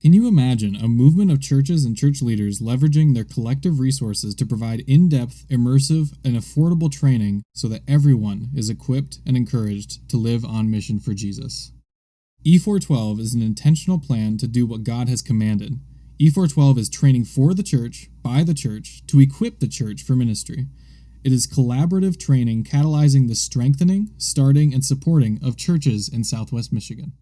Can you imagine a movement of churches and church leaders leveraging their collective resources to provide in-depth, immersive, and affordable training so that everyone is equipped and encouraged to live on mission for Jesus? E412 is an intentional plan to do what God has commanded. E412 is training for the church, by the church, to equip the church for ministry. It is collaborative training catalyzing the strengthening, starting, and supporting of churches in Southwest Michigan.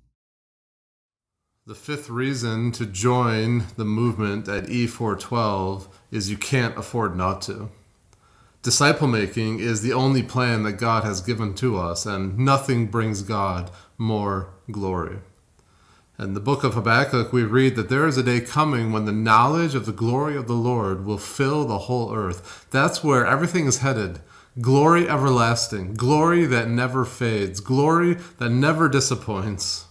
The fifth reason to join the movement at E412 is you can't afford not to. Disciple making is the only plan that God has given to us, and nothing brings God more glory. In the book of Habakkuk, we read that there is a day coming when the knowledge of the glory of the Lord will fill the whole earth. That's where everything is headed. Glory everlasting, glory that never fades, glory that never disappoints.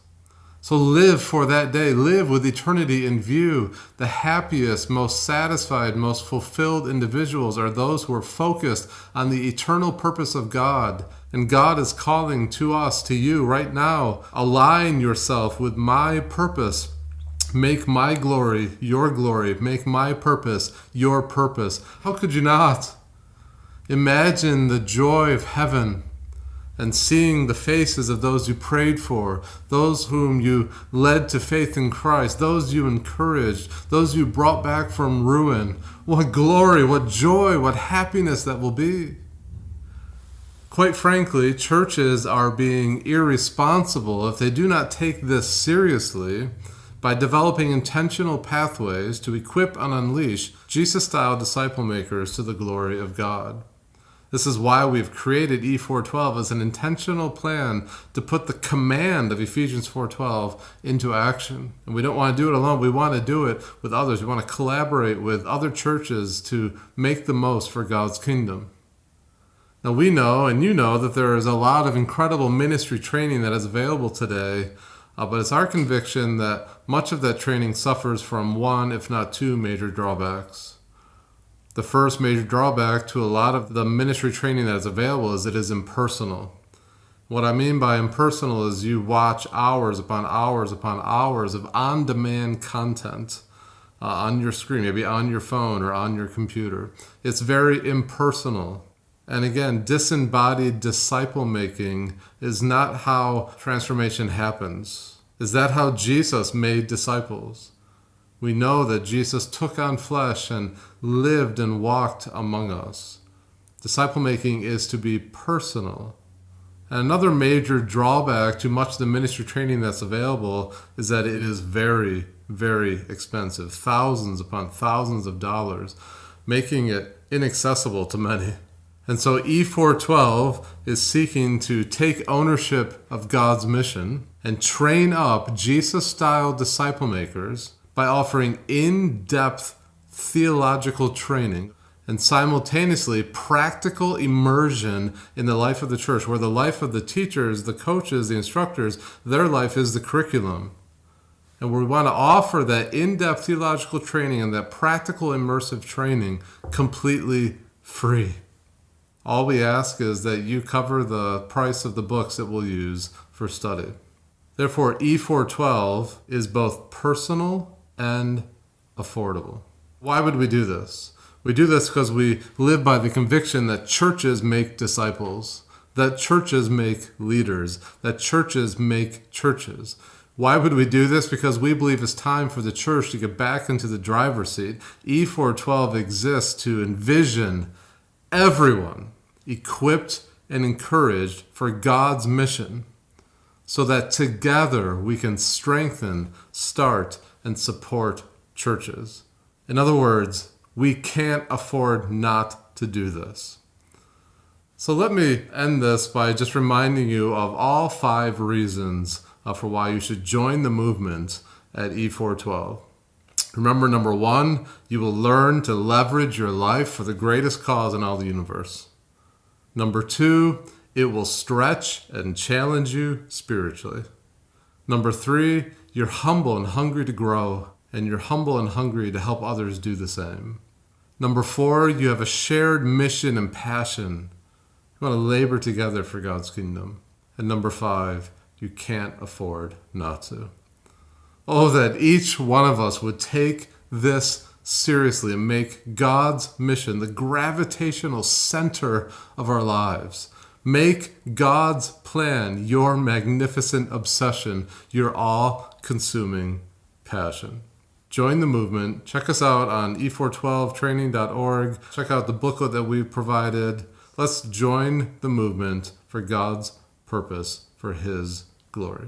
So live for that day. Live with eternity in view. The happiest, most satisfied, most fulfilled individuals are those who are focused on the eternal purpose of God. And God is calling to us, to you right now. Align yourself with my purpose. Make my glory your glory. Make my purpose your purpose. How could you not? Imagine the joy of heaven and seeing the faces of those you prayed for, those whom you led to faith in Christ, those you encouraged, those you brought back from ruin. What glory, what joy, what happiness that will be. Quite frankly, churches are being irresponsible if they do not take this seriously by developing intentional pathways to equip and unleash Jesus-style disciple makers to the glory of God. This is why we've created E412 as an intentional plan to put the command of Ephesians 4:12 into action. And we don't want to do it alone. We want to do it with others. We want to collaborate with other churches to make the most for God's kingdom. Now we know, and you know, that there is a lot of incredible ministry training that is available today, but it's our conviction that much of that training suffers from one, if not two, major drawbacks. The first major drawback to a lot of the ministry training that is available is it is impersonal. What I mean by impersonal is you watch hours upon hours upon hours of on-demand content on your screen, maybe on your phone or on your computer. It's very impersonal. And again, disembodied disciple making is not how transformation happens. Is that how Jesus made disciples? We know that Jesus took on flesh and lived and walked among us. Disciple making is to be personal. And another major drawback to much of the ministry training that's available is that it is very, very expensive. Thousands upon thousands of dollars, making it inaccessible to many. And so E412 is seeking to take ownership of God's mission and train up Jesus-style disciple makers by offering in-depth theological training and simultaneously practical immersion in the life of the church, where the life of the teachers, the coaches, the instructors, their life is the curriculum. And we want to offer that in-depth theological training and that practical immersive training completely free. All we ask is that you cover the price of the books that we'll use for study. Therefore, E412 is both personal and affordable. Why would we do this? We do this because we live by the conviction that churches make disciples, that churches make leaders, that churches make churches. Why would we do this? Because we believe it's time for the church to get back into the driver's seat. E412 exists to envision everyone equipped and encouraged for God's mission, so that together we can strengthen, start, and support churches. In other words, we can't afford not to do this. So let me end this by just reminding you of all 5 reasons for why you should join the movement at E412. Remember, number 1, you will learn to leverage your life for the greatest cause in all the universe. Number 2, it will stretch and challenge you spiritually. Number 3, you're humble and hungry to grow, and you're humble and hungry to help others do the same. Number 4, you have a shared mission and passion. You want to labor together for God's kingdom. And number 5, you can't afford not to. Oh, that each one of us would take this seriously and make God's mission the gravitational center of our lives. Make God's plan your magnificent obsession, your all-consuming passion. Join the movement. Check us out on e412training.org. Check out the booklet that we've provided. Let's join the movement for God's purpose, for His glory.